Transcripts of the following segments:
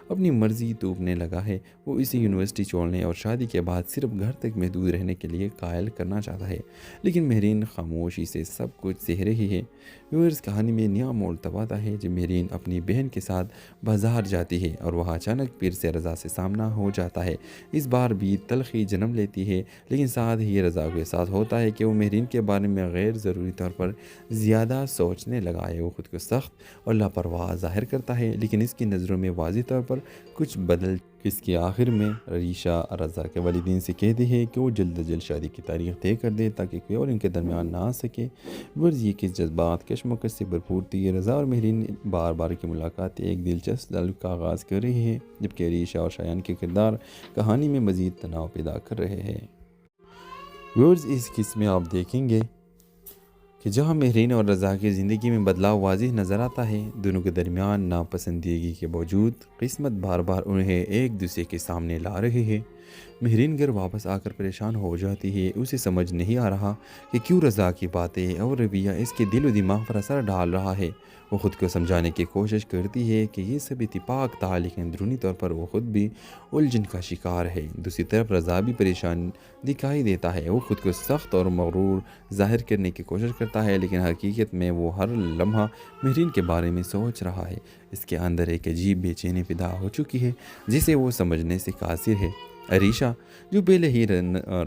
اپنی مرضی توپنے لگا ہے۔ وہ اسی یونیورسٹی چھوڑنے اور شادی کے بعد صرف گھر تک محدود رہنے کے لیے قائل کرنا چاہتا ہے، لیکن مہرین خاموشی سے سب کچھ سہ رہی ہے۔ ویورز، کہانی میں نیا موڑ تب آتا ہے جب مہرین اپنی بہن کے ساتھ بازار جاتی ہے اور وہاں اچانک پیر سے رضا سے سامنا ہو جاتا ہے۔ اس بار بھی تلخی جنم لیتی ہے، لیکن ساتھ ہی رضا کو احساس ہوتا ہے کہ وہ مہرین کے بارے میں غیر ضروری طور پر زیادہ سوچنے لگا ہے۔ وہ خود کو سخت اور لاپرواہ ظاہر کرتا ہے، لیکن اس کی نظروں میں واضح طور پر کچھ بدل اس کے آخر میں عریشہ رضا کے والدین سے کہتی ہے کہ وہ جلد از جلد شادی کی تاریخ طے کر دے تاکہ کوئی اور ان کے درمیان نہ آ سکے۔ ورز یہ کہ جذبات کشمکش سے بھرپور تھی۔ رضا اور مہرین بار بار کی ملاقات ایک دلچسپ تعلق کا آغاز کر رہی ہے، جبکہ عریشہ اور شایان کے کردار کہانی میں مزید تناؤ پیدا کر رہے ہیں۔ ویورز، اس قسم میں آپ دیکھیں گے کہ جہاں مہرین اور رضا کی زندگی میں بدلاؤ واضح نظر آتا ہے، دونوں کے درمیان ناپسندیدگی کے باوجود قسمت بار بار انہیں ایک دوسرے کے سامنے لا رہی ہے۔ مہرین گھر واپس آ کر پریشان ہو جاتی ہے۔ اسے سمجھ نہیں آ رہا کہ کیوں رضا کی باتیں اور رویہ اس کے دل و دماغ پر اثر ڈال رہا ہے۔ وہ خود کو سمجھانے کی کوشش کرتی ہے کہ یہ سب اتفاق تھا، لیکن اندرونی طور پر وہ خود بھی الجھن کا شکار ہے۔ دوسری طرف رضا بھی پریشان دکھائی دیتا ہے۔ وہ خود کو سخت اور مغرور ظاہر کرنے کی کوشش کرتا ہے، لیکن حقیقت میں وہ ہر لمحہ مہرین کے بارے میں سوچ رہا ہے۔ اس کے اندر ایک عجیب بے چینی پیدا ہو چکی ہے جسے وہ سمجھنے سے قاصر ہے۔ عریشہ، جو پہلے ہی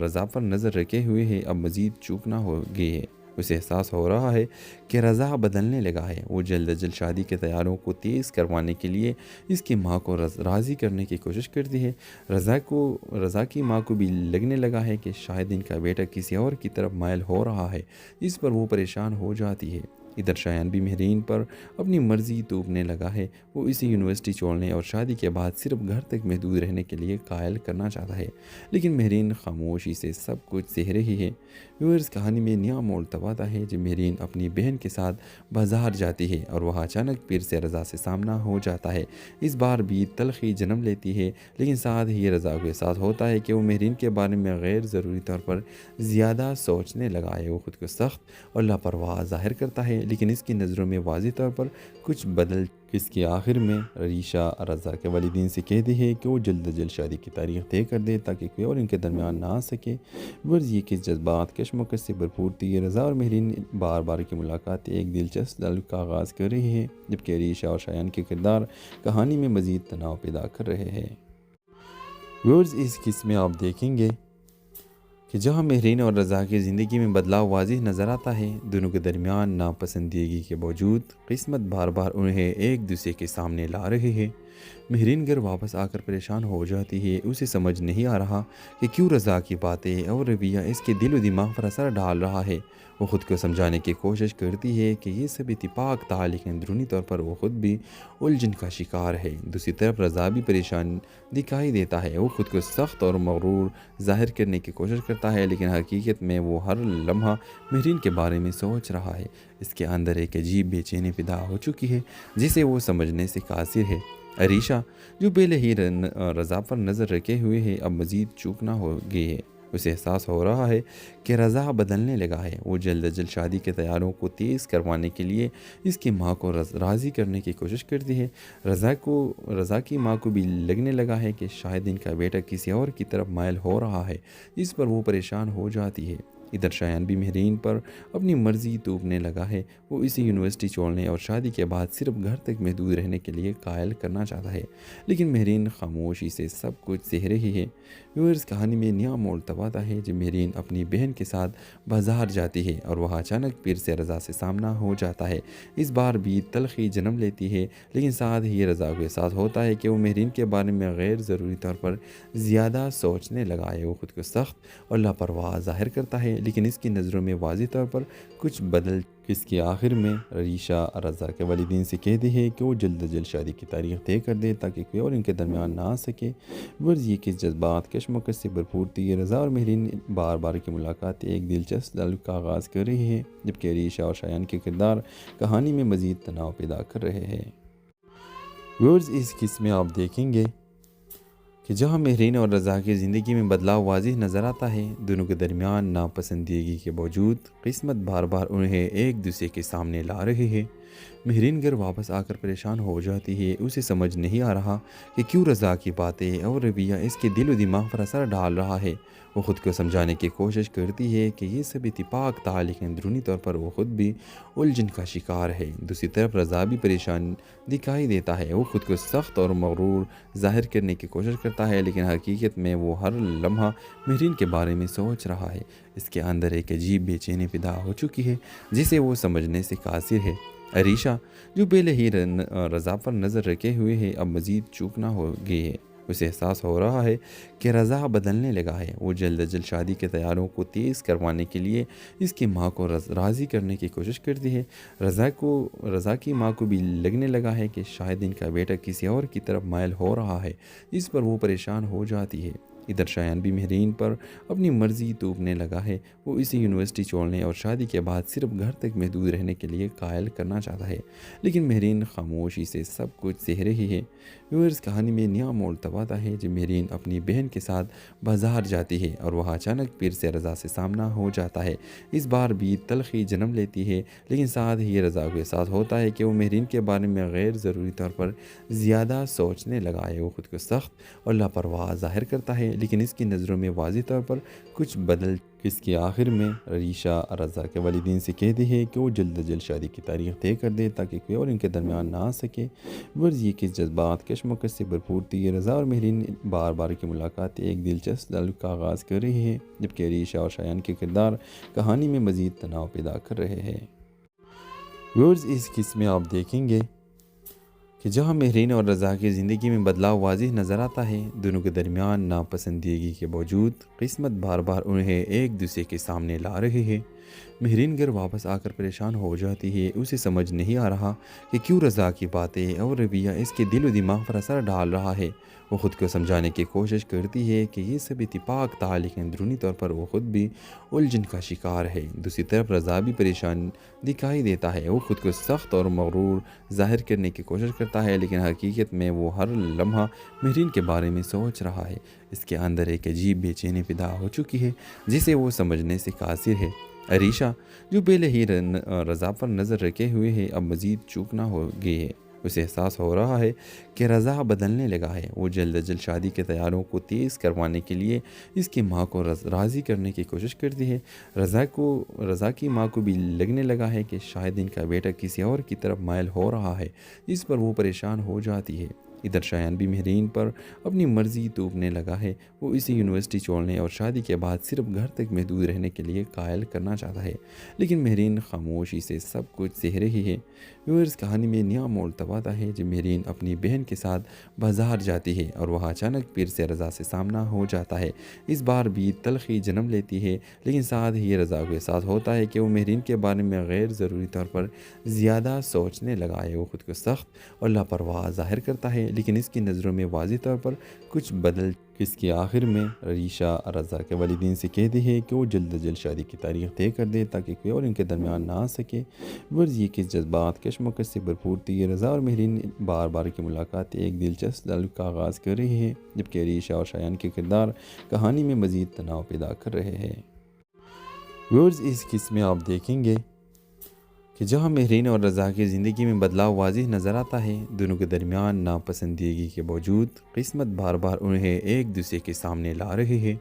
رضا پر نظر رکھے ہوئے ہے، اب مزید چوکنا ہو گئی ہے۔ اسے احساس ہو رہا ہے کہ رضا بدلنے لگا ہے۔ وہ جلد از جلد شادی کے تیاریوں کو تیز کروانے کے لیے اس کی ماں کو راضی کرنے کی کوشش کرتی ہے۔ رضا کی ماں کو بھی لگنے لگا ہے کہ شاید ان کا بیٹا کسی اور کی طرف مائل ہو رہا ہے، جس پر وہ پریشان ہو جاتی ہے۔ ادھر شایان بھی مہرین پر اپنی مرضی توپنے لگا ہے۔ وہ اسی یونیورسٹی چھوڑنے اور شادی کے بعد صرف گھر تک محدود رہنے کے لیے قائل کرنا چاہتا ہے، لیکن مہرین خاموشی سے سب کچھ سہ رہی ہے۔ ویورز، کہانی میں نیا موڑ تب آتا ہے جب مہرین اپنی بہن کے ساتھ بازار جاتی ہے اور وہاں اچانک پیر سے رضا سے سامنا ہو جاتا ہے۔ اس بار بھی تلخی جنم لیتی ہے، لیکن ساتھ ہی رضا کو احساس ہوتا ہے کہ وہ مہرین کے بارے میں غیر ضروری طور پر زیادہ سوچنے لگا ہے۔ وہ خود کو سخت اور لاپرواہ ظاہر کرتا ہے، لیکن اس کی نظروں میں واضح طور پر کچھ بدل اس کے آخر میں عریشہ رضا کے والدین سے کہتی ہے کہ وہ جلد از جلد شادی کی تاریخ طے کر دے تاکہ کوئی اور ان کے درمیان نہ آ سکے۔ ورز یہ کہ جذبات کشمکش سے بھرپور تھی۔ رضا اور مہرین بار بار کی ملاقات ایک دلچسپ تعلق کا آغاز کر رہی ہے، جبکہ عریشہ اور شایان کے کردار کہانی میں مزید تناؤ پیدا کر رہے ہیں۔ ویورز، اس قسم میں آپ دیکھیں گے کہ جہاں مہرین اور رضا کی زندگی میں بدلاؤ واضح نظر آتا ہے، دونوں کے درمیان ناپسندیدگی کے باوجود قسمت بار بار انہیں ایک دوسرے کے سامنے لا رہی ہے۔ مہرین گھر واپس آ کر پریشان ہو جاتی ہے۔ اسے سمجھ نہیں آ رہا کہ کیوں رضا کی باتیں اور رویہ اس کے دل و دماغ پر اثر ڈال رہا ہے۔ وہ خود کو سمجھانے کی کوشش کرتی ہے کہ یہ سب اتفاق تھا، لیکن اندرونی طور پر وہ خود بھی الجھن کا شکار ہے۔ دوسری طرف رضا بھی پریشان دکھائی دیتا ہے۔ وہ خود کو سخت اور مغرور ظاہر کرنے کی کوشش کرتا ہے، لیکن حقیقت میں وہ ہر لمحہ مہرین کے بارے میں سوچ رہا ہے۔ اس کے اندر ایک عجیب بے چینی پیدا ہو چکی ہے جسے وہ سمجھنے سے قاصر ہے۔ عریشہ، جو پہلے ہی رضا پر نظر رکھے ہوئے ہے، اب مزید چوکنا ہو گئی ہے۔ اسے احساس ہو رہا ہے کہ رضا بدلنے لگا ہے۔ وہ جلد از جلد شادی کے تیاریوں کو تیز کروانے کے لیے اس کی ماں کو راضی کرنے کی کوشش کرتی ہے۔ رضا کی ماں کو بھی لگنے لگا ہے کہ شاید ان کا بیٹا کسی اور کی طرف مائل ہو رہا ہے، جس پر وہ پریشان ہو جاتی ہے۔ ادھر شایان بھی مہرین پر اپنی مرضی توپنے لگا ہے۔ وہ اسی یونیورسٹی چھوڑنے اور شادی کے بعد صرف گھر تک محدود رہنے کے لیے قائل کرنا چاہتا ہے، لیکن مہرین خاموشی سے سب کچھ سہ رہی ہے۔ ویورز، کہانی میں نیا موڑ تب آتا ہے جب مہرین اپنی بہن کے ساتھ بازار جاتی ہے اور وہاں اچانک پیر سے رضا سے سامنا ہو جاتا ہے۔ اس بار بھی تلخی جنم لیتی ہے، لیکن ساتھ ہی رضا کو احساس ہوتا ہے کہ وہ مہرین کے بارے میں غیر ضروری طور پر زیادہ سوچنے لگا ہے۔ وہ خود کو سخت اور لاپرواہ ظاہر کرتا ہے، لیکن اس کی نظروں میں واضح طور پر کچھ بدل اس کے آخر میں عریشہ رضا کے والدین سے کہتی ہے کہ وہ جلد از جلد شادی کی تاریخ طے کر دے تاکہ کوئی اور ان کے درمیان نہ آ سکے۔ ورز یہ کہ جذبات کشمکش سے بھرپور تھی۔ رضا اور مہرین بار بار کی ملاقات ایک دلچسپ تعلق کا آغاز کر رہی ہے، جبکہ عریشہ اور شایان کے کردار کہانی میں مزید تناؤ پیدا کر رہے ہیں۔ ویورز، اس قسم میں آپ دیکھیں گے کہ جہاں مہرین اور رضا کی زندگی میں بدلاؤ واضح نظر آتا ہے، دونوں کے درمیان ناپسندیدگی کے باوجود قسمت بار بار انہیں ایک دوسرے کے سامنے لا رہی ہے۔ مہرین گھر واپس آ کر پریشان ہو جاتی ہے۔ اسے سمجھ نہیں آ رہا کہ کیوں رضا کی باتیں اور رویہ اس کے دل و دماغ پر اثر ڈال رہا ہے۔ وہ خود کو سمجھانے کی کوشش کرتی ہے کہ یہ سب اتفاق تھا، لیکن اندرونی طور پر وہ خود بھی الجھن کا شکار ہے۔ دوسری طرف رضا بھی پریشان دکھائی دیتا ہے۔ وہ خود کو سخت اور مغرور ظاہر کرنے کی کوشش کرتا ہے، لیکن حقیقت میں وہ ہر لمحہ مہرین کے بارے میں سوچ رہا ہے۔ اس کے اندر ایک عجیب بے چینی پیدا ہو چکی ہے جسے وہ سمجھنے سے قاصر ہے۔ عریشہ جو پہلے ہی رضا پر نظر رکھے ہوئے ہے، اب مزید چوکنا ہو گئی ہے۔ اسے احساس ہو رہا ہے کہ رضا بدلنے لگا ہے۔ وہ جلد از جلد شادی کے تیاروں کو تیز کروانے کے لیے اس کی ماں کو راضی کرنے کی کوشش کرتی ہے۔ رضا کی ماں کو بھی لگنے لگا ہے کہ شاید ان کا بیٹا کسی اور کی طرف مائل ہو رہا ہے، اس پر وہ پریشان ہو جاتی ہے۔ ادھر شایان بھی مہرین پر اپنی مرضی توپنے لگا ہے۔ وہ اسے یونیورسٹی چھوڑنے اور شادی کے بعد صرف گھر تک محدود رہنے کے لیے قائل کرنا چاہتا ہے، لیکن مہرین خاموشی سے سب کچھ سہ رہی ہے۔ ویورز کہانی میں نیا موڑ تب آتا ہے جب مہرین اپنی بہن کے ساتھ بازار جاتی ہے اور وہاں اچانک پھر سے رضا سے سامنا ہو جاتا ہے۔ اس بار بھی تلخی جنم لیتی ہے، لیکن ساتھ ہی رضا کو احساس ہوتا ہے کہ وہ مہرین کے بارے میں غیر ضروری طور پر زیادہ سوچنے لگا ہے۔ وہ خود کو سخت اور لاپرواہ ظاہر کرتا ہے، لیکن اس کی نظروں میں واضح طور پر کچھ بدل اس کے آخر میں عریشہ رضا کے والدین سے کہتی ہے کہ وہ جلد از جلد شادی کی تاریخ طے کر دے تاکہ کوئی اور ان کے درمیان نہ آ سکے۔ ورز یہ کہ جذبات کشمکش سے بھرپور تھی۔ رضا اور مہرین بار بار کی ملاقات ایک دلچسپ تعلق کا آغاز کر رہی ہے، جبکہ عریشہ اور شایان کے کردار کہانی میں مزید تناؤ پیدا کر رہے ہیں۔ ورز اس قسم میں آپ دیکھیں گے کہ جہاں مہرین اور رضا کی زندگی میں بدلاؤ واضح نظر آتا ہے، دونوں کے درمیان ناپسندیدگی کے باوجود قسمت بار بار انہیں ایک دوسرے کے سامنے لا رہی ہے۔ مہرین گھر واپس آ کر پریشان ہو جاتی ہے۔ اسے سمجھ نہیں آ رہا کہ کیوں رضا کی باتیں اور رویہ اس کے دل و دماغ پر اثر ڈال رہا ہے۔ وہ خود کو سمجھانے کی کوشش کرتی ہے کہ یہ سب اتفاق تھا، لیکن اندرونی طور پر وہ خود بھی الجھن کا شکار ہے۔ دوسری طرف رضا بھی پریشان دکھائی دیتا ہے۔ وہ خود کو سخت اور مغرور ظاہر کرنے کی کوشش کرتا ہے، لیکن حقیقت میں وہ ہر لمحہ مہرین کے بارے میں سوچ رہا ہے۔ اس کے اندر ایک عجیب بے چینی پیدا ہو چکی ہے جسے وہ سمجھنے سے قاصر ہے۔ عریشہ جو پہلے ہی رضا پر نظر رکھے ہوئے ہے، اب مزید چوکنا ہو گئی ہے۔ اسے احساس ہو رہا ہے کہ رضا بدلنے لگا ہے۔ وہ جلد از جلد شادی کے تیاروں کو تیز کروانے کے لیے اس کی ماں کو راضی کرنے کی کوشش کرتی ہے۔ رضا کی ماں کو بھی لگنے لگا ہے کہ شاید ان کا بیٹا کسی اور کی طرف مائل ہو رہا ہے، اس پر وہ پریشان ہو جاتی ہے۔ ادھر شایان بھی مہرین پر اپنی مرضی توپنے لگا ہے۔ وہ اسے یونیورسٹی چھوڑنے اور شادی کے بعد صرف گھر تک محدود رہنے کے لیے قائل کرنا چاہتا ہے، لیکن مہرین خاموشی سے سب کچھ سہ رہی ہے۔ ویورز کہانی میں نیا موڑ تب آتا ہے جب مہرین اپنی بہن کے ساتھ بازار جاتی ہے اور وہاں اچانک پھر سے رضا سے سامنا ہو جاتا ہے۔ اس بار بھی تلخی جنم لیتی ہے، لیکن ساتھ ہی رضا کو احساس ہوتا ہے کہ وہ مہرین کے بارے میں غیر ضروری طور پر زیادہ سوچنے لگا ہے۔ وہ خود کو سخت اور لاپرواہ ظاہر کرتا ہے، لیکن اس کی نظروں میں واضح طور پر کچھ بدل اس کے آخر میں عریشہ رضا کے والدین سے کہتی ہے کہ وہ جلد از جلد شادی کی تاریخ طے کر دے تاکہ کوئی اور ان کے درمیان نہ آ سکے۔ ورز یہ کہ جذبات کشمکش سے بھرپور تھی۔ رضا اور مہرین بار بار کی ملاقات ایک دلچسپ تعلق کا آغاز کر رہی ہے، جبکہ عریشہ اور شایان کے کردار کہانی میں مزید تناؤ پیدا کر رہے ہیں۔ ورز اس قسم میں آپ دیکھیں گے کہ جہاں مہرین اور رضا کی زندگی میں بدلاؤ واضح نظر آتا ہے، دونوں کے درمیان ناپسندیدگی کے باوجود قسمت بار بار انہیں ایک دوسرے کے سامنے لا رہی ہے۔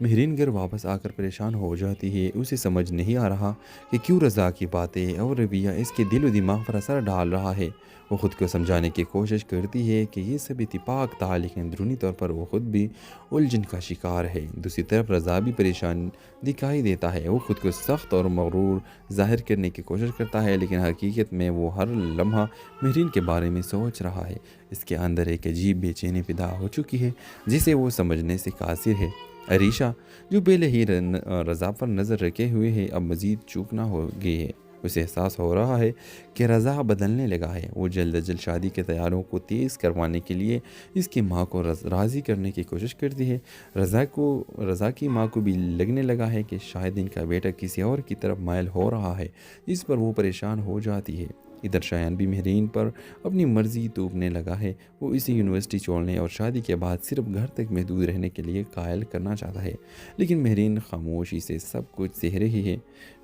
مہرین گھر واپس آ کر پریشان ہو جاتی ہے۔ اسے سمجھ نہیں آ رہا کہ کیوں رضا کی باتیں اور رویہ اس کے دل و دماغ پر اثر ڈال رہا ہے۔ وہ خود کو سمجھانے کی کوشش کرتی ہے کہ یہ سب اتفاق تھا، لیکن اندرونی طور پر وہ خود بھی الجھن کا شکار ہے۔ دوسری طرف رضا بھی پریشان دکھائی دیتا ہے۔ وہ خود کو سخت اور مغرور ظاہر کرنے کی کوشش کرتا ہے، لیکن حقیقت میں وہ ہر لمحہ مہرین کے بارے میں سوچ رہا ہے۔ اس کے اندر ایک عجیب بے چینی پیدا ہو چکی ہے جسے وہ سمجھنے سے قاصر ہے۔ عریشہ جو پہلے ہی رضا پر نظر رکھے ہوئے ہے، اب مزید چوکنا ہو گئی ہے۔ اسے احساس ہو رہا ہے کہ رضا بدلنے لگا ہے۔ وہ جلد از جلد شادی کے تیاروں کو تیز کروانے کے لیے اس کی ماں کو راضی کرنے کی کوشش کرتی ہے۔ رضا کی ماں کو بھی لگنے لگا ہے کہ شاید ان کا بیٹا کسی اور کی طرف مائل ہو رہا ہے، اس پر وہ پریشان ہو جاتی ہے۔ ادھر شایان بھی مہرین پر اپنی مرضی توپنے لگا ہے۔ وہ اسے یونیورسٹی چھوڑنے اور شادی کے بعد صرف گھر تک محدود رہنے کے لیے قائل کرنا چاہتا ہے، لیکن مہرین خاموشی سے سب کچھ سہ رہی ہے۔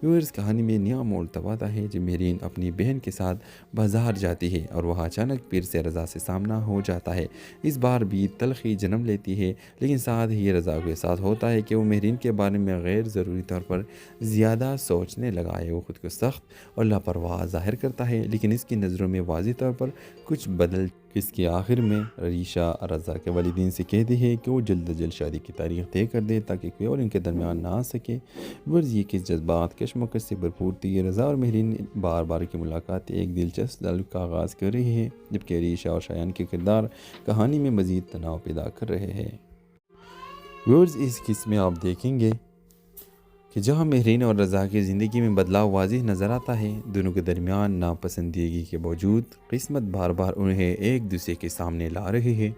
ویورز، کہانی میں نیا موڑ تب آتا ہے جب مہرین اپنی بہن کے ساتھ بازار جاتی ہے اور وہاں اچانک پیر سے رضا سے سامنا ہو جاتا ہے۔ اس بار بھی تلخی جنم لیتی ہے، لیکن ساتھ ہی رضا کو احساس ہوتا ہے کہ وہ مہرین کے بارے میں غیر ضروری طور پر زیادہ سوچنے لگا ہے۔ وہ خود کو سخت اور لاپرواہ ظاہر کرتا ہے، لیکن اس کی نظروں میں واضح طور پر کچھ بدل اس کے آخر میں ریشا رضا کے والدین سے کہتی ہے کہ وہ جلد از جلد شادی کی تاریخ طے کر دے تاکہ کوئی اور ان کے درمیان نہ آ سکے۔ ورز یہ کہ جذبات کشمکش سے بھرپور تھی۔ رضا اور مہرین بار بار کی ملاقات ایک دلچسپ تعلق کا آغاز کر رہی ہے، جبکہ ریشا اور شایان کے کردار کہانی میں مزید تناؤ پیدا کر رہے ہیں۔ ورز اس قسم میں آپ دیکھیں گے کہ جہاں مہرین اور رضا کی زندگی میں بدلاؤ واضح نظر آتا ہے، دونوں کے درمیان ناپسندیدگی کے باوجود قسمت بار بار انہیں ایک دوسرے کے سامنے لا رہی ہے۔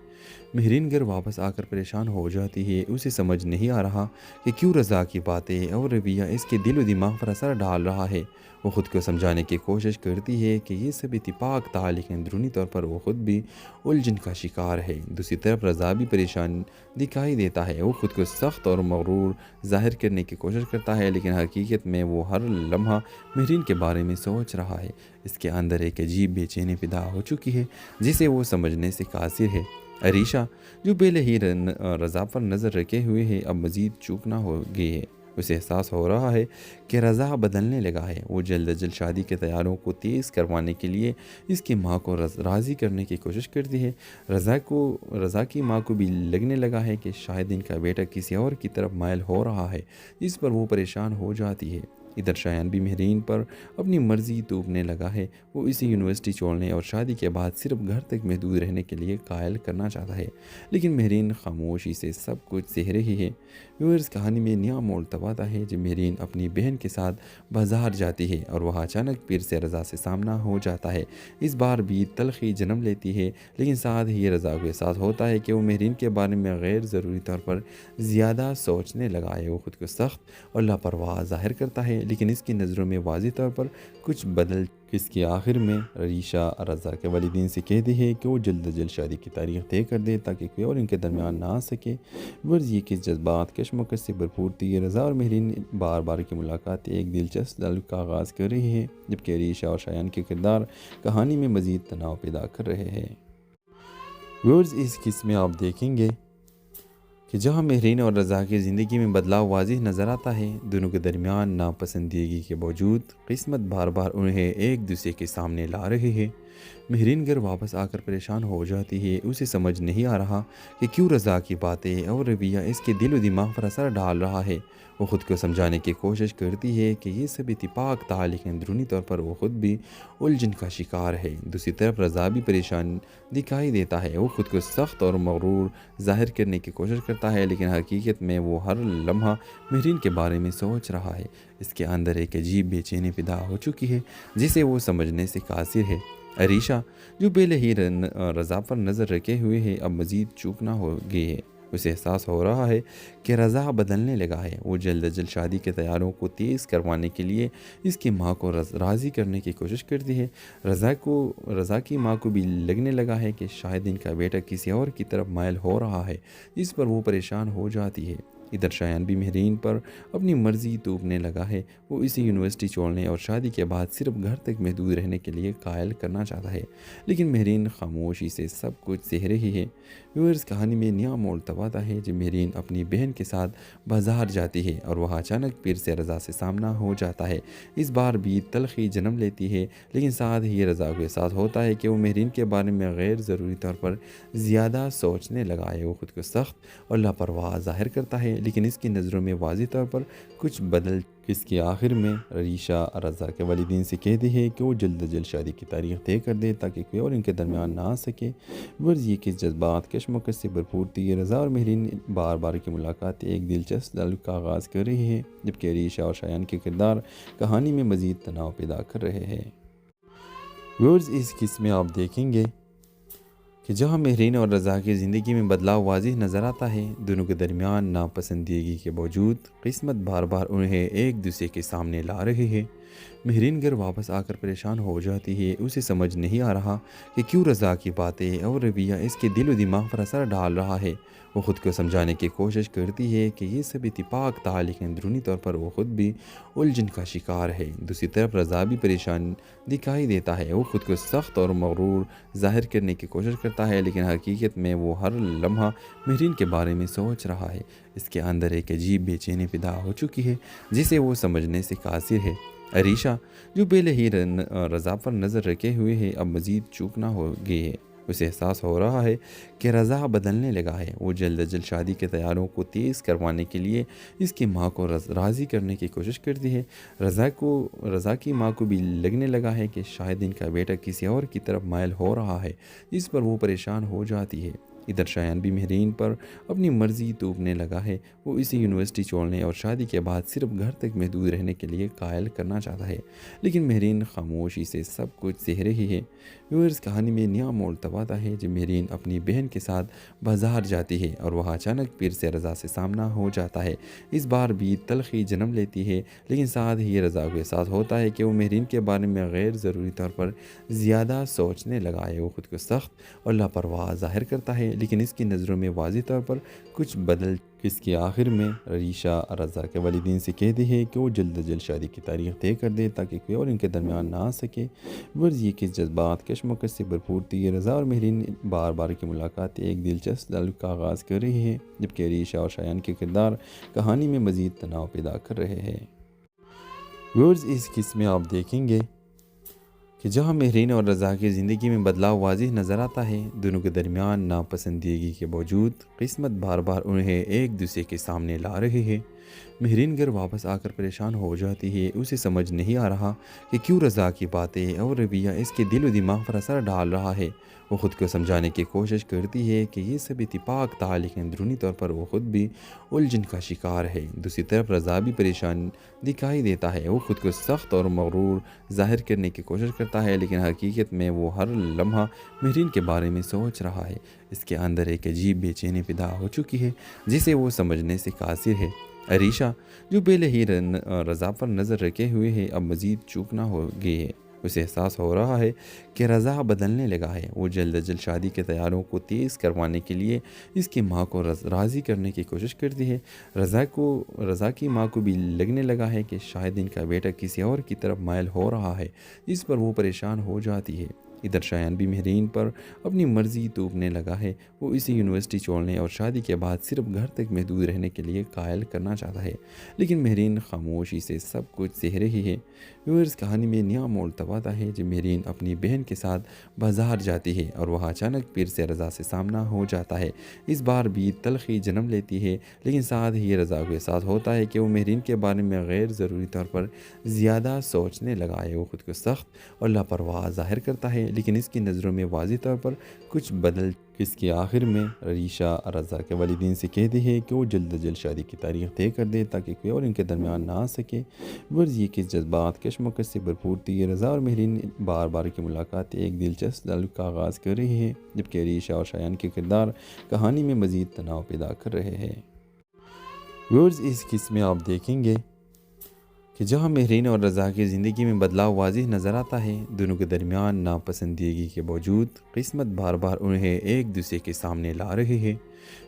مہرین گھر واپس آ کر پریشان ہو جاتی ہے۔ اسے سمجھ نہیں آ رہا کہ کیوں رضا کی باتیں اور رویہ اس کے دل و دماغ پر اثر ڈال رہا ہے۔ وہ خود کو سمجھانے کی کوشش کرتی ہے کہ یہ سب اتفاق تھا، لیکن اندرونی طور پر وہ خود بھی الجھن کا شکار ہے۔ دوسری طرف رضا بھی پریشان دکھائی دیتا ہے۔ وہ خود کو سخت اور مغرور ظاہر کرنے کی کوشش کرتا ہے، لیکن حقیقت میں وہ ہر لمحہ مہرین کے بارے میں سوچ رہا ہے۔ اس کے اندر ایک عجیب بے چینی پیدا ہو چکی ہے جسے وہ سمجھنے سے قاصر ہے۔ ریشا، جو پہلے ہی رضا پر نظر رکھے ہوئے ہے، اب مزید چوکنا ہو گئی ہے۔ اسے احساس ہو رہا ہے کہ رضا بدلنے لگا ہے۔ وہ جلد از جلد شادی کے تیاریوں کو تیز کروانے کے لیے اس کی ماں کو راضی کرنے کی کوشش کرتی ہے۔ رضا کی ماں کو بھی لگنے لگا ہے کہ شاید ان کا بیٹا کسی اور کی طرف مائل ہو رہا ہے، جس پر وہ پریشان ہو جاتی ہے۔ ادھر شایان بھی مہرین پر اپنی مرضی توپنے لگا ہے۔ وہ اسے یونیورسٹی چھوڑنے اور شادی کے بعد صرف گھر تک محدود رہنے کے لیے قائل کرنا چاہتا ہے، لیکن مہرین خاموشی سے سب کچھ سہ رہی ہے۔ ویورز، کہانی میں نیا موڑ تب آتا ہے جب مہرین اپنی بہن کے ساتھ بازار جاتی ہے اور وہاں اچانک پیر سے رضا سے سامنا ہو جاتا ہے۔ اس بار بھی تلخی جنم لیتی ہے، لیکن ساتھ ہی رضا کو احساس ہوتا ہے کہ وہ مہرین کے بارے میں غیر ضروری طور پر زیادہ سوچنے لگا ہے۔ وہ خود کو سخت اور لاپرواہ ظاہر کرتا ہے، لیکن اس کی نظروں میں واضح طور پر کچھ بدل اس کے آخر میں ریشا رضا کے والدین سے کہتی ہے کہ وہ جلد از جلد شادی کی تاریخ طے کر دے تاکہ کوئی اور ان کے درمیان نہ آ سکے۔ ورز یہ کہ جذبات کشمکش سے بھرپور تھی۔ رضا اور مہرین بار بار کی ملاقات ایک دلچسپ تعلق کا آغاز کر رہی ہے، جبکہ ریشا اور شایان کے کردار کہانی میں مزید تناؤ پیدا کر رہے ہیں۔ ورز اس قسم میں آپ دیکھیں گے کہ جہاں مہرین اور رضا کی زندگی میں بدلاؤ واضح نظر آتا ہے، دونوں کے درمیان ناپسندیدگی کے باوجود قسمت بار بار انہیں ایک دوسرے کے سامنے لا رہی ہے۔ مہرین گھر واپس آ کر پریشان ہو جاتی ہے۔ اسے سمجھ نہیں آ رہا کہ کیوں رضا کی باتیں اور رویہ اس کے دل و دماغ پر اثر ڈال رہا ہے۔ وہ خود کو سمجھانے کی کوشش کرتی ہے کہ یہ سب اتفاق تھا، لیکن اندرونی طور پر وہ خود بھی الجھن کا شکار ہے۔ دوسری طرف رضا بھی پریشان دکھائی دیتا ہے۔ وہ خود کو سخت اور مغرور ظاہر کرنے کی کوشش کرتا ہے، لیکن حقیقت میں وہ ہر لمحہ مہرین کے بارے میں سوچ رہا ہے۔ اس کے اندر ایک عجیب بے چینی پیدا ہو چکی ہے جسے وہ سمجھنے سے قاصر ہے۔ ریشا، جو پہلے ہی رضا پر نظر رکھے ہوئے ہے، اب مزید چوکنا ہو گئی ہے۔ اسے احساس ہو رہا ہے کہ رضا بدلنے لگا ہے۔ وہ جلد از جلد شادی کے تیاریوں کو تیز کروانے کے لیے اس کی ماں کو راضی کرنے کی کوشش کرتی ہے۔ رضا کی ماں کو بھی لگنے لگا ہے کہ شاید ان کا بیٹا کسی اور کی طرف مائل ہو رہا ہے، جس پر وہ پریشان ہو جاتی ہے۔ ادھر شایان بھی مہرین پر اپنی مرضی توپنے لگا ہے۔ وہ اسے یونیورسٹی چھوڑنے اور شادی کے بعد صرف گھر تک محدود رہنے کے لیے قائل کرنا چاہتا ہے، لیکن مہرین خاموشی سے سب کچھ سہ رہی ہے۔ ویورز، کہانی میں نیا موڑ تب آتا ہے جب مہرین اپنی بہن کے ساتھ بازار جاتی ہے اور وہاں اچانک پیر سے رضا سے سامنا ہو جاتا ہے۔ اس بار بھی تلخی جنم لیتی ہے، لیکن ساتھ ہی رضا کو احساس ہوتا ہے کہ وہ مہرین کے بارے میں غیر ضروری طور پر زیادہ سوچنے لگا ہے۔ وہ خود کو سخت اور لاپرواہ ظاہر کرتا ہے، لیکن اس کی نظروں میں واضح طور پر کچھ بدل اس کے آخر میں ریشا رضا کے والدین سے کہتی ہے کہ وہ جلد از جلد شادی کی تاریخ طے کر دے تاکہ کوئی اور ان کے درمیان نہ آ سکے۔ ورز یہ کہ جذبات کشمکش سے بھرپور تھی۔ رضا اور مہرین بار بار کی ملاقات ایک دلچسپ تعلق کا آغاز کر رہی ہے، جبکہ ریشا اور شایان کے کردار کہانی میں مزید تناؤ پیدا کر رہے ہیں۔ ورز اس قسم میں آپ دیکھیں گے کہ جہاں مہرین اور رضا کی زندگی میں بدلاؤ واضح نظر آتا ہے، دونوں کے درمیان ناپسندیدگی کے باوجود قسمت بار بار انہیں ایک دوسرے کے سامنے لا رہی ہے۔ مہرین گھر واپس آ کر پریشان ہو جاتی ہے۔ اسے سمجھ نہیں آ رہا کہ کیوں رضا کی باتیں اور رویہ اس کے دل و دماغ پر اثر ڈال رہا ہے۔ وہ خود کو سمجھانے کی کوشش کرتی ہے کہ یہ سب اتفاق تھا، لیکن اندرونی طور پر وہ خود بھی الجھن کا شکار ہے۔ دوسری طرف رضا بھی پریشان دکھائی دیتا ہے۔ وہ خود کو سخت اور مغرور ظاہر کرنے کی کوشش کرتا ہے، لیکن حقیقت میں وہ ہر لمحہ مہرین کے بارے میں سوچ رہا ہے۔ اس کے اندر ایک عجیب بے چینی پیدا ہو چکی ہے جسے وہ سمجھنے سے قاصر ہے۔ عریشہ جو پہلے ہی رضا پر نظر رکھے ہوئے ہے، اب مزید چوکنا ہو گئی ہے۔ اسے احساس ہو رہا ہے کہ رضا بدلنے لگا ہے۔ وہ جلد از جلد شادی کے تیاروں کو تیز کروانے کے لیے اس کی ماں کو راضی کرنے کی کوشش کرتی ہے۔ رضا کی ماں کو بھی لگنے لگا ہے کہ شاید ان کا بیٹا کسی اور کی طرف مائل ہو رہا ہے، جس پر وہ پریشان ہو جاتی ہے۔ ادھر شایان بھی مہرین پر اپنی مرضی توپنے لگا ہے۔ وہ اسے یونیورسٹی چھوڑنے اور شادی کے بعد صرف گھر تک محدود رہنے کے لیے قائل کرنا چاہتا ہے، لیکن مہرین خاموشی سے سب کچھ سہ رہی ہے۔ ویورز کہانی میں نیا موڑ تب آتا ہے جب مہرین اپنی بہن کے ساتھ بازار جاتی ہے اور وہاں اچانک پھر سے رضا سے سامنا ہو جاتا ہے۔ اس بار بھی تلخی جنم لیتی ہے، لیکن ساتھ ہی رضا کو احساس ہوتا ہے کہ وہ مہرین کے بارے میں غیر ضروری طور پر زیادہ سوچنے لگا ہے۔ وہ خود کو سخت اور لاپرواہ ظاہر کرتا ہے، لیکن اس کی نظروں میں واضح طور پر کچھ بدل۔ اس کے آخر میں عریشہ رضا کے والدین سے کہتی ہے کہ وہ جلد از جلد شادی کی تاریخ طے کر دے تاکہ کوئی اور ان کے درمیان نہ آ سکے۔ ورز یہ کہ جذبات کشمکش سے بھرپور تھی۔ رضا اور مہرین بار بار کی ملاقات ایک دلچسپ تعلق کا آغاز کر رہی ہے، جبکہ عریشہ اور شایان کے کردار کہانی میں مزید تناؤ پیدا کر رہے ہیں۔ ورز اس قسم میں آپ دیکھیں گے کہ جہاں مہرین اور رضا کی زندگی میں بدلاؤ واضح نظر آتا ہے، دونوں کے درمیان ناپسندیدگی کے باوجود قسمت بار بار انہیں ایک دوسرے کے سامنے لا رہی ہے۔ مہرین گھر واپس آ کر پریشان ہو جاتی ہے۔ اسے سمجھ نہیں آ رہا کہ کیوں رضا کی باتیں اور رویہ اس کے دل و دماغ پر اثر ڈال رہا ہے۔ وہ خود کو سمجھانے کی کوشش کرتی ہے کہ یہ سب اتفاق تھا، لیکن اندرونی طور پر وہ خود بھی الجھن کا شکار ہے۔ دوسری طرف رضا بھی پریشان دکھائی دیتا ہے۔ وہ خود کو سخت اور مغرور ظاہر کرنے کی کوشش کرتا ہے، لیکن حقیقت میں وہ ہر لمحہ مہرین کے بارے میں سوچ رہا ہے۔ اس کے اندر ایک عجیب بے چینی پیدا ہو چکی ہے جسے وہ سمجھنے سے قاصر ہے۔ عریشہ جو پہلے ہی رضا پر نظر رکھے ہوئے ہے، اب مزید چوکنا ہو گئی ہے۔ اسے احساس ہو رہا ہے کہ رضا بدلنے لگا ہے۔ وہ جلد از جلد شادی کے تیاروں کو تیز کروانے کے لیے اس کی ماں کو راضی کرنے کی کوشش کرتی ہے۔ رضا کی ماں کو بھی لگنے لگا ہے کہ شاید ان کا بیٹا کسی اور کی طرف مائل ہو رہا ہے، جس پر وہ پریشان ہو جاتی ہے۔ ادھر شایان بھی مہرین پر اپنی مرضی توپنے لگا ہے۔ وہ اسے یونیورسٹی چھوڑنے اور شادی کے بعد صرف گھر تک محدود رہنے کے لیے قائل کرنا چاہتا ہے، لیکن مہرین خاموشی سے سب کچھ سہ رہی ہے۔ ویورز کہانی میں نیا موڑ تب آتا ہے جب مہرین اپنی بہن کے ساتھ بازار جاتی ہے اور وہاں اچانک پھر سے رضا سے سامنا ہو جاتا ہے۔ اس بار بھی تلخی جنم لیتی ہے، لیکن ساتھ ہی رضا کو احساس ہوتا ہے کہ وہ مہرین کے بارے میں غیر ضروری طور پر زیادہ سوچنے لگا ہے۔ وہ خود کو سخت اور لاپرواہ ظاہر کرتا ہے، لیکن اس کی نظروں میں واضح طور پر کچھ بدل۔ اس کے آخر میں عریشہ رضا کے والدین سے کہتی ہے کہ وہ جلد از جلد شادی کی تاریخ طے کر دے تاکہ کوئی اور ان کے درمیان نہ آ سکے۔ ورز یہ کہ جذبات کشمکش سے بھرپور تھی۔ رضا اور مہرین بار بار کی ملاقات ایک دلچسپ تعلق کا آغاز کر رہی ہے، جبکہ عریشہ اور شایان کے کردار کہانی میں مزید تناؤ پیدا کر رہے ہیں۔ ورز اس قسم میں آپ دیکھیں گے کہ جہاں مہرین اور رضا کی زندگی میں بدلاؤ واضح نظر آتا ہے، دونوں کے درمیان ناپسندیدگی کے باوجود قسمت بار بار انہیں ایک دوسرے کے سامنے لا رہی ہے۔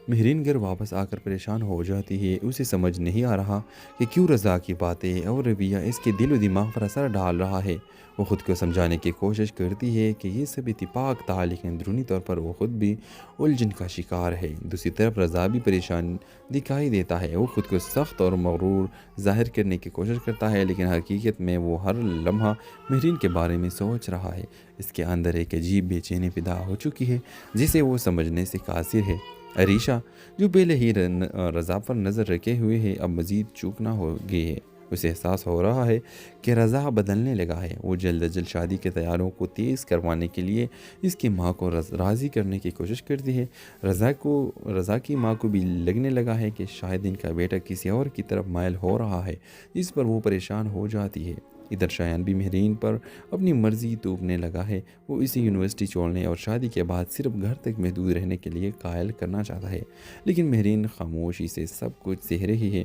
مہرین گھر واپس آ کر پریشان ہو جاتی ہے۔ اسے سمجھ نہیں آ رہا کہ کیوں رضا کی باتیں اور رویہ اس کے دل و دماغ پر اثر ڈال رہا ہے۔ وہ خود کو سمجھانے کی کوشش کرتی ہے کہ یہ سب اتفاق تھا، لیکن اندرونی طور پر وہ خود بھی الجھن کا شکار ہے۔ دوسری طرف رضا بھی پریشان دکھائی دیتا ہے۔ وہ خود کو سخت اور مغرور ظاہر کرنے کی کوشش کرتا ہے، لیکن حقیقت میں وہ ہر لمحہ مہرین کے بارے میں سوچ رہا ہے۔ اس کے اندر ایک عجیب بے چینی پیدا ہو چکی ہے جسے وہ سمجھنے سے قاصر ہے۔ عریشہ جو پہلے ہی رضا پر نظر رکھے ہوئے ہے، اب مزید چوکنا ہو گئی ہے۔ اسے احساس ہو رہا ہے کہ رضا بدلنے لگا ہے۔ وہ جلد از جلد شادی کے تیاروں کو تیز کروانے کے لیے اس کی ماں کو راضی کرنے کی کوشش کرتی ہے۔ رضا کی ماں کو بھی لگنے لگا ہے کہ شاید ان کا بیٹا کسی اور کی طرف مائل ہو رہا ہے، جس پر وہ پریشان ہو جاتی ہے۔ ادھر شایان بھی مہرین پر اپنی مرضی توپنے لگا ہے۔ وہ اسے یونیورسٹی چھوڑنے اور شادی کے بعد صرف گھر تک محدود رہنے کے لیے قائل کرنا چاہتا ہے، لیکن مہرین خاموشی سے سب کچھ سہ رہی ہے۔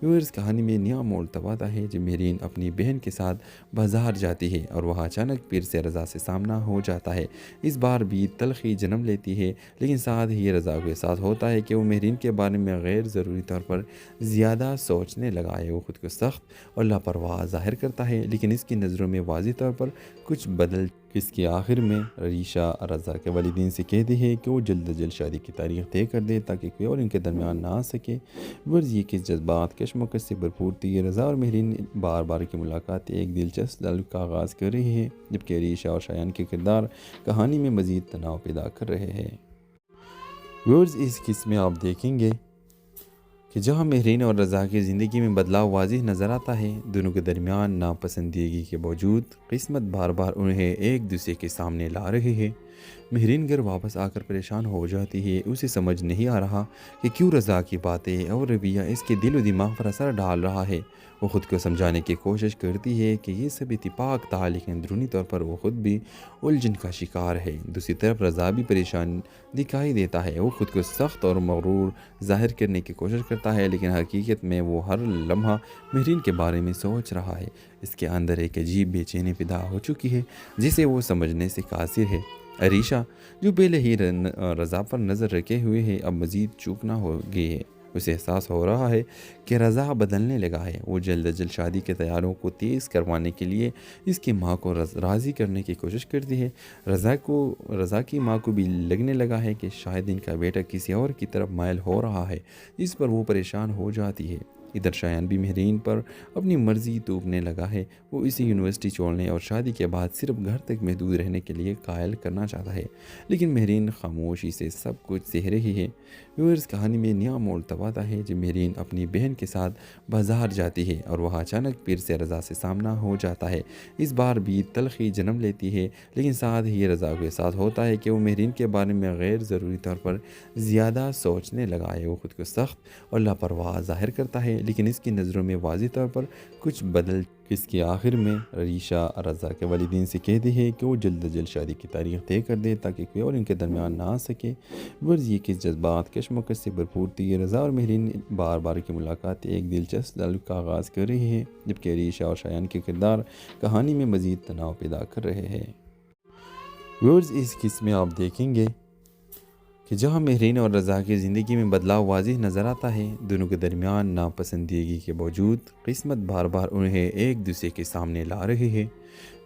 ویورز، کہانی میں نیا موڑ تب آتا ہے جب مہرین اپنی بہن کے ساتھ بازار جاتی ہے اور وہاں اچانک پھر سے رضا سے سامنا ہو جاتا ہے۔ اس بار بھی تلخی جنم لیتی ہے، لیکن ساتھ ہی رضا کو احساس ہوتا ہے کہ وہ مہرین کے بارے میں غیر ضروری طور پر زیادہ سوچنے لگا ہے۔ وہ خود کو سخت اور لاپرواہ ظاہر کرتا ہے، لیکن اس کی نظروں میں واضح طور پر کچھ بدل اس کے آخر میں ریشا رضا کے والدین سے کہتی ہے کہ وہ جلد از جلد شادی کی تاریخ طے کر دے تاکہ کوئی اور ان کے درمیان نہ آ سکے۔ ورز یہ کہ جذبات کشمکش سے بھرپور تھی۔ رضا اور مہرین بار بار کی ملاقات ایک دلچسپ تعلق کا آغاز کر رہی ہے، جبکہ ریشا اور شایان کے کردار کہانی میں مزید تناؤ پیدا کر رہے ہیں۔ ورز اس قسم میں آپ دیکھیں گے کہ جہاں مہرین اور رضا کی زندگی میں بدلاؤ واضح نظر آتا ہے، دونوں کے درمیان ناپسندیدگی کے باوجود قسمت بار بار انہیں ایک دوسرے کے سامنے لا رہی ہے۔ مہرین گھر واپس آ کر پریشان ہو جاتی ہے۔ اسے سمجھ نہیں آ رہا کہ کیوں رضا کی باتیں اور رویہ اس کے دل و دماغ پر اثر ڈال رہا ہے۔ وہ خود کو سمجھانے کی کوشش کرتی ہے کہ یہ سب اتفاق تھا، لیکن اندرونی طور پر وہ خود بھی الجھن کا شکار ہے۔ دوسری طرف رضا بھی پریشان دکھائی دیتا ہے۔ وہ خود کو سخت اور مغرور ظاہر کرنے کی کوشش کرتا ہے، لیکن حقیقت میں وہ ہر لمحہ مہرین کے بارے میں سوچ رہا ہے۔ اس کے اندر ایک عجیب بے چینی پیدا ہو چکی ہے جسے وہ سمجھنے سے قاصر ہے۔ ریشا، جو پہلے ہی رضا پر نظر رکھے ہوئے ہے، اب مزید چوکنا ہو گئی ہے۔ اسے احساس ہو رہا ہے کہ رضا بدلنے لگا ہے۔ وہ جلد از جلد شادی کے تیاریوں کو تیز کروانے کے لیے اس کی ماں کو راضی کرنے کی کوشش کرتی ہے۔ رضا کی ماں کو بھی لگنے لگا ہے کہ شاید ان کا بیٹا کسی اور کی طرف مائل ہو رہا ہے، جس پر وہ پریشان ہو جاتی ہے۔ ادھر شایان بھی مہرین پر اپنی مرضی توپنے لگا ہے۔ وہ اسے یونیورسٹی چھوڑنے اور شادی کے بعد صرف گھر تک محدود رہنے کے لیے قائل کرنا چاہتا ہے، لیکن مہرین خاموشی سے سب کچھ سہ رہی ہے۔ ویورز، کہانی میں نیا موڑ تب آتا ہے جب مہرین اپنی بہن کے ساتھ بازار جاتی ہے اور وہاں اچانک پھر سے رضا سے سامنا ہو جاتا ہے۔ اس بار بھی تلخی جنم لیتی ہے، لیکن ساتھ ہی رضا کو احساس ہوتا ہے کہ وہ مہرین کے بارے میں غیر ضروری طور پر زیادہ سوچنے لگا ہے۔ وہ خود کو سخت اور لاپرواہ ظاہر کرتا ہے، لیکن اس کی نظروں میں واضح طور پر کچھ بدل اس کے آخر میں ریشا رضا کے والدین سے کہتی ہے کہ وہ جلد از جلد شادی کی تاریخ طے کر دے تاکہ کوئی اور ان کے درمیان نہ آ سکے۔ ورز یہ کہ جذبات کشمکش سے بھرپور تھی۔ رضا اور مہرین بار بار کی ملاقات ایک دلچسپ تعلق کا آغاز کر رہی ہے، جبکہ ریشا اور شایان کے کردار کہانی میں مزید تناؤ پیدا کر رہے ہیں۔ ورز اس قسم میں آپ دیکھیں گے کہ جہاں مہرین اور رضا کی زندگی میں بدلاؤ واضح نظر آتا ہے، دونوں کے درمیان ناپسندیدگی کے باوجود قسمت بار بار انہیں ایک دوسرے کے سامنے لا رہی ہے۔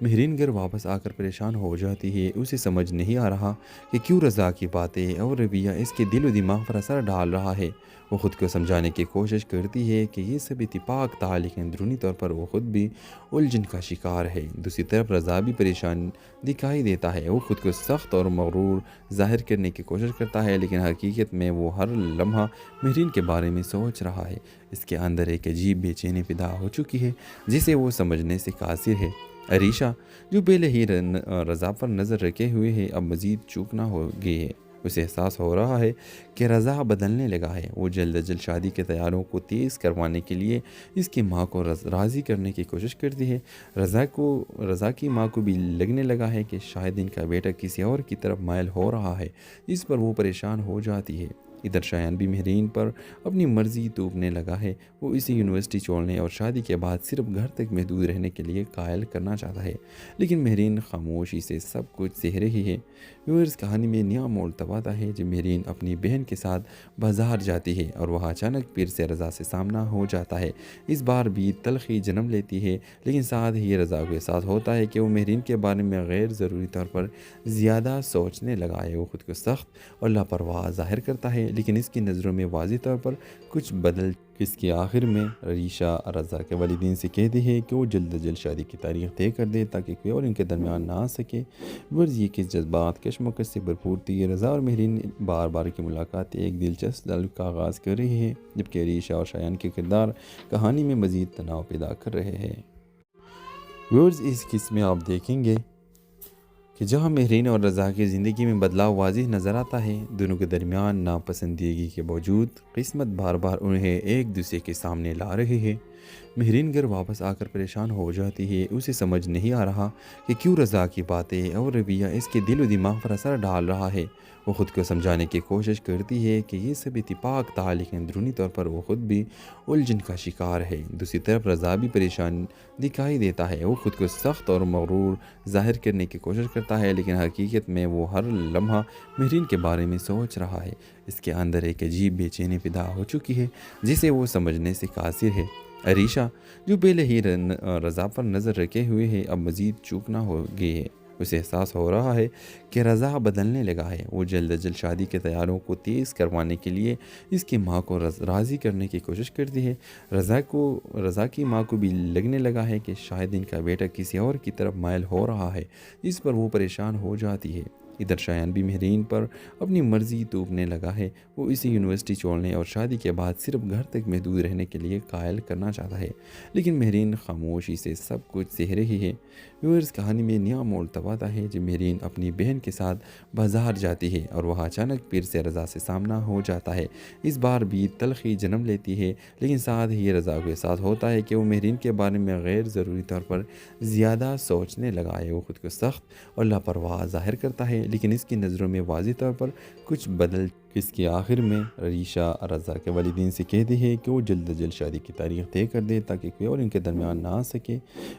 مہرین گھر واپس آ کر پریشان ہو جاتی ہے۔ اسے سمجھ نہیں آ رہا کہ کیوں رضا کی باتیں اور رویہ اس کے دل و دماغ پر اثر ڈال رہا ہے۔ وہ خود کو سمجھانے کی کوشش کرتی ہے کہ یہ سب اتفاق تھا، لیکن اندرونی طور پر وہ خود بھی الجھن کا شکار ہے۔ دوسری طرف رضا بھی پریشان دکھائی دیتا ہے۔ وہ خود کو سخت اور مغرور ظاہر کرنے کی کوشش کرتا ہے، لیکن حقیقت میں وہ ہر لمحہ مہرین کے بارے میں سوچ رہا ہے۔ اس کے اندر ایک عجیب بے چینی پیدا ہو چکی ہے جسے وہ سمجھنے سے قاصر ہے۔ ریشا، جو پہلے ہی رضا پر نظر رکھے ہوئے ہے، اب مزید چوکنا ہو گئی ہے۔ اسے احساس ہو رہا ہے کہ رضا بدلنے لگا ہے۔ وہ جلد از جلد شادی کے تیاریوں کو تیز کروانے کے لیے اس کی ماں کو راضی کرنے کی کوشش کرتی ہے۔ رضا کی ماں کو بھی لگنے لگا ہے کہ شاید ان کا بیٹا کسی اور کی طرف مائل ہو رہا ہے، جس پر وہ پریشان ہو جاتی ہے۔ ادھر شایان بھی مہرین پر اپنی مرضی توپنے لگا ہے۔ وہ اسے یونیورسٹی چھوڑنے اور شادی کے بعد صرف گھر تک محدود رہنے کے لیے قائل کرنا چاہتا ہے، لیکن مہرین خاموشی سے سب کچھ سہ رہی ہے۔ ویورز، کہانی میں نیا موڑ تب آتا ہے جب مہرین اپنی بہن کے ساتھ بازار جاتی ہے اور وہاں اچانک پھر سے رضا سے سامنا ہو جاتا ہے۔ اس بار بھی تلخی جنم لیتی ہے، لیکن ساتھ ہی رضا کو احساس ہوتا ہے کہ وہ مہرین کے بارے میں غیر ضروری طور پر زیادہ سوچنے لگا ہے۔ وہ خود کو سخت اور لاپرواہ ظاہر کرتا ہے، لیکن اس کی نظروں میں واضح طور پر کچھ بدل اس کے آخر میں ریشا رضا کے والدین سے کہتی ہے کہ وہ جلد از جلد شادی کی تاریخ طے کر دے تاکہ کوئی اور ان کے درمیان نہ آ سکے۔ ورز یہ کہ جذبات کشمکش سے بھرپور تھی۔ رضا اور مہرین بار بار کی ملاقات ایک دلچسپ تعلق کا آغاز کر رہی ہے، جبکہ ریشا اور شایان کے کردار کہانی میں مزید تناؤ پیدا کر رہے ہیں۔ ورز اس قسم میں آپ دیکھیں گے کہ جہاں مہرین اور رضا کی زندگی میں بدلاؤ واضح نظر آتا ہے، دونوں کے درمیان ناپسندیدگی کے باوجود قسمت بار بار انہیں ایک دوسرے کے سامنے لا رہی ہے۔ مہرین گھر واپس آ کر پریشان ہو جاتی ہے۔ اسے سمجھ نہیں آ رہا کہ کیوں رضا کی باتیں اور رویہ اس کے دل و دماغ پر اثر ڈال رہا ہے۔ وہ خود کو سمجھانے کی کوشش کرتی ہے کہ یہ سب اتفاق تھا، لیکن اندرونی طور پر وہ خود بھی الجھن کا شکار ہے۔ دوسری طرف رضا بھی پریشان دکھائی دیتا ہے۔ وہ خود کو سخت اور مغرور ظاہر کرنے کی کوشش کرتا ہے، لیکن حقیقت میں وہ ہر لمحہ مہرین کے بارے میں سوچ رہا ہے۔ اس کے اندر ایک عجیب بے چینی پیدا ہو چکی ہے جسے وہ سمجھنے سے قاصر ہے۔ عریشہ جو پہلے ہی رضا پر نظر رکھے ہوئے ہے، اب مزید چوکنا ہو گئی ہے۔ اسے احساس ہو رہا ہے کہ رضا بدلنے لگا ہے۔ وہ جلد از جلد شادی کے تیاریوں کو تیز کروانے کے لیے اس کی ماں کو راضی کرنے کی کوشش کرتی ہے۔ رضا کی ماں کو بھی لگنے لگا ہے کہ شاید ان کا بیٹا کسی اور کی طرف مائل ہو رہا ہے، جس پر وہ پریشان ہو جاتی ہے۔ ادھر شایان بھی مہرین پر اپنی مرضی توپنے لگا ہے۔ وہ اسے یونیورسٹی چھوڑنے اور شادی کے بعد صرف گھر تک محدود رہنے کے لیے قائل کرنا چاہتا ہے، لیکن مہرین خاموشی سے سب کچھ سہ رہی ہے۔ ویورز کہانی میں نیا موڑ تب آتا ہے جب مہرین اپنی بہن کے ساتھ بازار جاتی ہے اور وہاں اچانک پیر سے رضا سے سامنا ہو جاتا ہے۔ اس بار بھی تلخی جنم لیتی ہے، لیکن ساتھ ہی رضا کو احساس ہوتا ہے کہ وہ مہرین کے بارے میں غیر ضروری طور پر زیادہ سوچنے لگا ہے۔ وہ خود کو سخت اور لاپرواہ ظاہر کرتا ہے، لیکن اس کی نظروں میں واضح طور پر کچھ بدل۔ اس کے آخر میں عریشہ رضا کے والدین سے کہتی ہے کہ وہ جلد از جلد شادی کی تاریخ طے کر دے تاکہ کوئی اور ان کے درمیان نہ آ سکے۔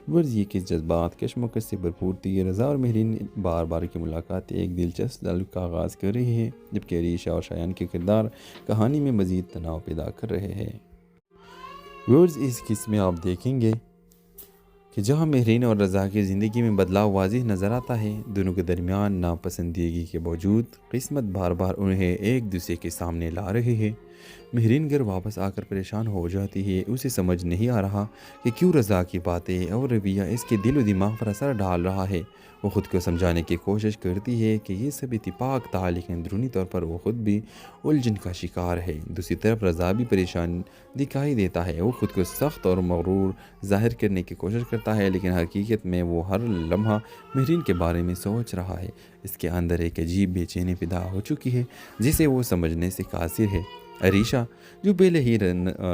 ورز یہ کہ جذبات کشمکش سے بھرپور تھی۔ رضا اور مہرین بار بار کی ملاقات ایک دلچسپ تعلق کا آغاز کر رہی ہے، جبکہ عریشہ اور شایان کے کردار کہانی میں مزید تناؤ پیدا کر رہے ہیں۔ ورز اس قسم میں آپ دیکھیں گے کہ جہاں مہرین اور رضا کی زندگی میں بدلاؤ واضح نظر آتا ہے، دونوں کے درمیان ناپسندیدگی کے باوجود قسمت بار بار انہیں ایک دوسرے کے سامنے لا رہی ہے۔ مہرین گھر واپس آ کر پریشان ہو جاتی ہے۔ اسے سمجھ نہیں آ رہا کہ کیوں رضا کی باتیں اور رویہ اس کے دل و دماغ پر اثر ڈال رہا ہے۔ وہ خود کو سمجھانے کی کوشش کرتی ہے کہ یہ سب اتفاق تھا، لیکن اندرونی طور پر وہ خود بھی الجھن کا شکار ہے۔ دوسری طرف رضا بھی پریشان دکھائی دیتا ہے۔ وہ خود کو سخت اور مغرور ظاہر کرنے کی کوشش کرتا ہے، لیکن حقیقت میں وہ ہر لمحہ مہرین کے بارے میں سوچ رہا ہے۔ اس کے اندر ایک عجیب بے چینی پیدا ہو چکی ہے جسے وہ سمجھنے سے قاصر ہے۔ عریشہ جو پہلے ہی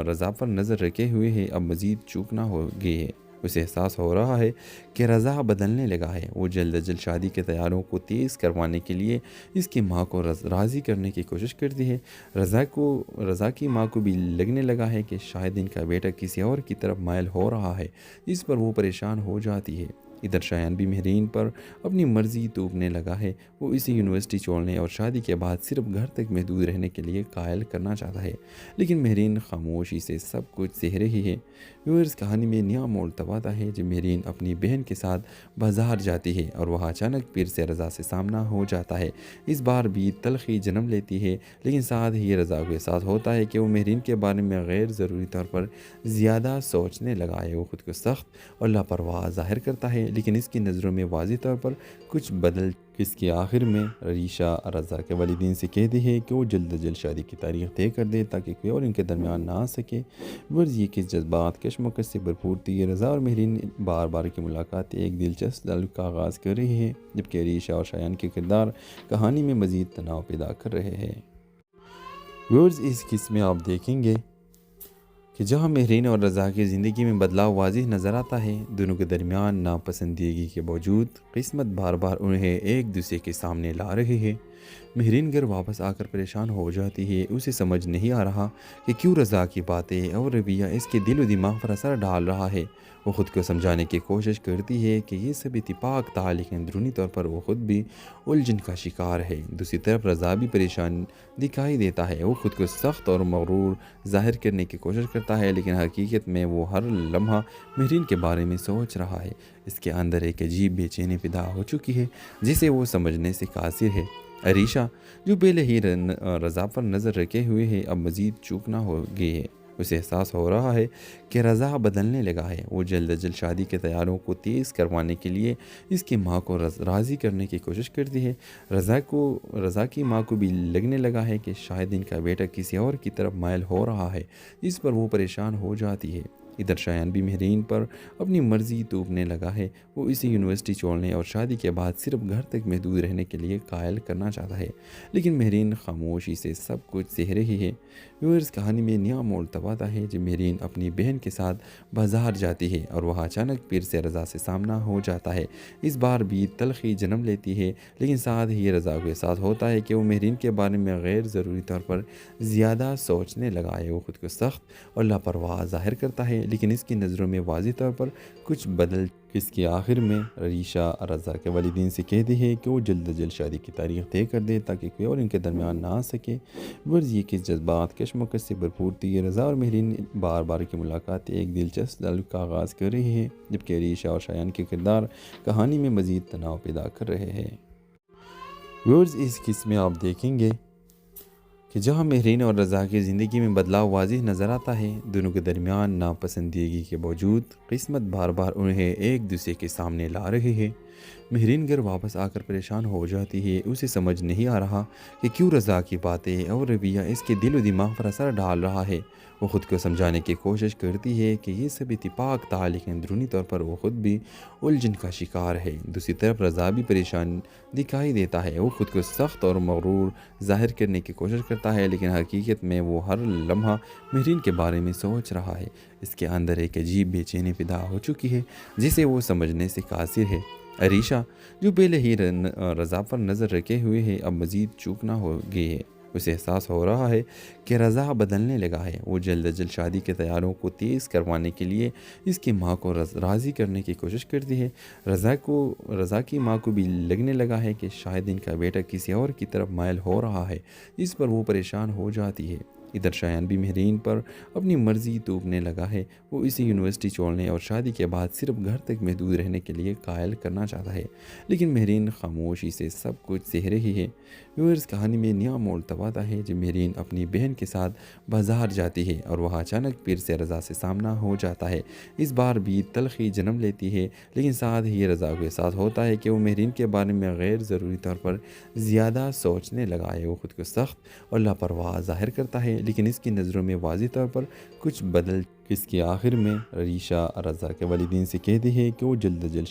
رضا پر نظر رکھے ہوئے ہے، اب مزید چوکنا ہو گئی ہے۔ اسے احساس ہو رہا ہے کہ رضا بدلنے لگا ہے۔ وہ جلد از جلد شادی کے تیاریوں کو تیز کروانے کے لیے اس کی ماں کو راضی کرنے کی کوشش کرتی ہے۔ رضا کی ماں کو بھی لگنے لگا ہے کہ شاید ان کا بیٹا کسی اور کی طرف مائل ہو رہا ہے، جس پر وہ پریشان ہو جاتی ہے۔ ادھر شایان بھی مہرین پر اپنی مرضی توپنے لگا ہے۔ وہ اسے یونیورسٹی چھوڑنے اور شادی کے بعد صرف گھر تک محدود رہنے کے لیے قائل کرنا چاہتا ہے، لیکن مہرین خاموشی سے سب کچھ سہ رہی ہے۔ ویورز کہانی میں نیا موڑ تب آتا ہے جب مہرین اپنی بہن کے ساتھ بازار جاتی ہے اور وہاں اچانک پیر سے رضا سے سامنا ہو جاتا ہے۔ اس بار بھی تلخی جنم لیتی ہے، لیکن ساتھ ہی رضا کو احساس ہوتا ہے کہ وہ مہرین کے بارے میں غیر ضروری طور پر زیادہ سوچنے لگا ہے۔ وہ خود کو سخت اور لاپرواہ ظاہر کرتا ہے، لیکن اس کی نظروں میں واضح طور پر کچھ بدل۔ اس کے آخر میں عریشہ رضا کے والدین سے کہتی ہے کہ وہ جلد از جلد شادی کی تاریخ طے کر دے تاکہ کوئی اور ان کے درمیان نہ آ سکے۔ ورز یہ کہ جذبات کشمکش سے بھرپور تھی۔ رضا اور مہرین بار بار کی ملاقات ایک دلچسپ تعلق کا آغاز کر رہی ہے، جبکہ عریشہ اور شایان کے کردار کہانی میں مزید تناؤ پیدا کر رہے ہیں۔ ورز اس قسم میں آپ دیکھیں گے کہ جہاں مہرین اور رضا کی زندگی میں بدلاؤ واضح نظر آتا ہے، دونوں کے درمیان ناپسندیدگی کے باوجود قسمت بار بار انہیں ایک دوسرے کے سامنے لا رہی ہے۔ مہرین گھر واپس آ کر پریشان ہو جاتی ہے۔ اسے سمجھ نہیں آ رہا کہ کیوں رضا کی باتیں اور رویہ اس کے دل و دماغ پر اثر ڈال رہا ہے۔ وہ خود کو سمجھانے کی کوشش کرتی ہے کہ یہ سب اتفاق تھا، لیکن اندرونی طور پر وہ خود بھی الجھن کا شکار ہے۔ دوسری طرف رضا بھی پریشان دکھائی دیتا ہے۔ وہ خود کو سخت اور مغرور ظاہر کرنے کی کوشش کرتا ہے، لیکن حقیقت میں وہ ہر لمحہ مہرین کے بارے میں سوچ رہا ہے۔ اس کے اندر ایک عجیب بے چینی پیدا ہو چکی ہے جسے وہ سمجھنے سے قاصر ہے۔ عریشہ جو پہلے ہی رضا پر نظر رکھے ہوئے ہے، اب مزید چوکنا ہو گئی ہے۔ اسے احساس ہو رہا ہے کہ رضا بدلنے لگا ہے۔ وہ جلد از جلد شادی کے تیاریوں کو تیز کروانے کے لیے اس کی ماں کو راضی کرنے کی کوشش کرتی ہے۔ رضا کی ماں کو بھی لگنے لگا ہے کہ شاید ان کا بیٹا کسی اور کی طرف مائل ہو رہا ہے، جس پر وہ پریشان ہو جاتی ہے۔ ادھر شایان بھی مہرین پر اپنی مرضی توپنے لگا ہے۔ وہ اسے یونیورسٹی چھوڑنے اور شادی کے بعد صرف گھر تک محدود رہنے کے لیے قائل کرنا چاہتا ہے، لیکن مہرین خاموشی سے سب کچھ سہ رہی ہے۔ ویورز، کہانی میں نیا موڑ تب آتا ہے جب مہرین اپنی بہن کے ساتھ بازار جاتی ہے اور وہاں اچانک پھر سے رضا سے سامنا ہو جاتا ہے۔ اس بار بھی تلخی جنم لیتی ہے، لیکن ساتھ ہی رضا کے ساتھ ہوتا ہے کہ وہ مہرین کے بارے میں غیر ضروری طور پر زیادہ سوچنے لگا ہے۔ وہ خود کو سخت اور لاپرواہ ظاہر کرتا ہے، لیکن اس کی نظروں میں واضح طور پر کچھ بدل۔ اس کے آخر میں عریشہ رضا کے والدین سے کہتی ہے کہ وہ جلد از جلد شادی کی تاریخ طے کر دے تاکہ کوئی اور ان کے درمیان نہ آ سکے۔ ورز یہ کس جذبات کشمکش سے بھرپور تھی۔ رضا اور مہرین بار بار کی ملاقات ایک دلچسپ تعلق کا آغاز کر رہی ہے، جبکہ عریشہ اور شایان کے کردار کہانی میں مزید تناؤ پیدا کر رہے ہیں۔ ورز، اس قسم میں آپ دیکھیں گے کہ جہاں مہرین اور رضا کی زندگی میں بدلاؤ واضح نظر آتا ہے، دونوں کے درمیان ناپسندیدگی کے باوجود قسمت بار بار انہیں ایک دوسرے کے سامنے لا رہی ہے۔ مہرین گھر واپس آ کر پریشان ہو جاتی ہے۔ اسے سمجھ نہیں آ رہا کہ کیوں رضا کی باتیں اور رویہ اس کے دل و دماغ پر اثر ڈال رہا ہے۔ وہ خود کو سمجھانے کی کوشش کرتی ہے کہ یہ سب اتفاق تھا، لیکن اندرونی طور پر وہ خود بھی الجھن کا شکار ہے۔ دوسری طرف رضا بھی پریشان دکھائی دیتا ہے۔ وہ خود کو سخت اور مغرور ظاہر کرنے کی کوشش کرتا ہے، لیکن حقیقت میں وہ ہر لمحہ مہرین کے بارے میں سوچ رہا ہے۔ اس کے اندر ایک عجیب بے چینی پیدا ہو چکی ہے جسے وہ سمجھنے سے قاصر ہے۔ عریشہ، جو پہلے ہی رضا پر نظر رکھے ہوئے ہے، اب مزید چوکنا ہو گئی ہے۔ اسے احساس ہو رہا ہے کہ رضا بدلنے لگا ہے۔ وہ جلد از جلد شادی کے تیاریوں کو تیز کروانے کے لیے اس کی ماں کو راضی کرنے کی کوشش کرتی ہے۔ رضا کی ماں کو بھی لگنے لگا ہے کہ شاید ان کا بیٹا کسی اور کی طرف مائل ہو رہا ہے، جس پر وہ پریشان ہو جاتی ہے۔ ادھر شایان بھی مہرین پر اپنی مرضی توپنے لگا ہے۔ وہ اسے یونیورسٹی چھوڑنے اور شادی کے بعد صرف گھر تک محدود رہنے کے لیے قائل کرنا چاہتا ہے، لیکن مہرین خاموشی سے سب کچھ سہ رہی ہے۔ ویورز، کہانی میں نیا موڑ تب آتا ہے جب مہرین اپنی بہن کے ساتھ بازار جاتی ہے اور وہاں اچانک پھر سے رضا سے سامنا ہو جاتا ہے۔ اس بار بھی تلخی جنم لیتی ہے، لیکن ساتھ ہی رضا کے ساتھ ہوتا ہے کہ وہ مہرین کے بارے میں غیر ضروری طور پر زیادہ سوچنے لگا ہے۔ وہ خود کو سخت اور لاپرواہ ظاہر کرتا ہے، لیکن اس کی نظروں میں واضح طور پر کچھ بدل۔ اس کے آخر میں عریشہ رضا کے والدین سے کہتی ہے کہ وہ جلد از جلد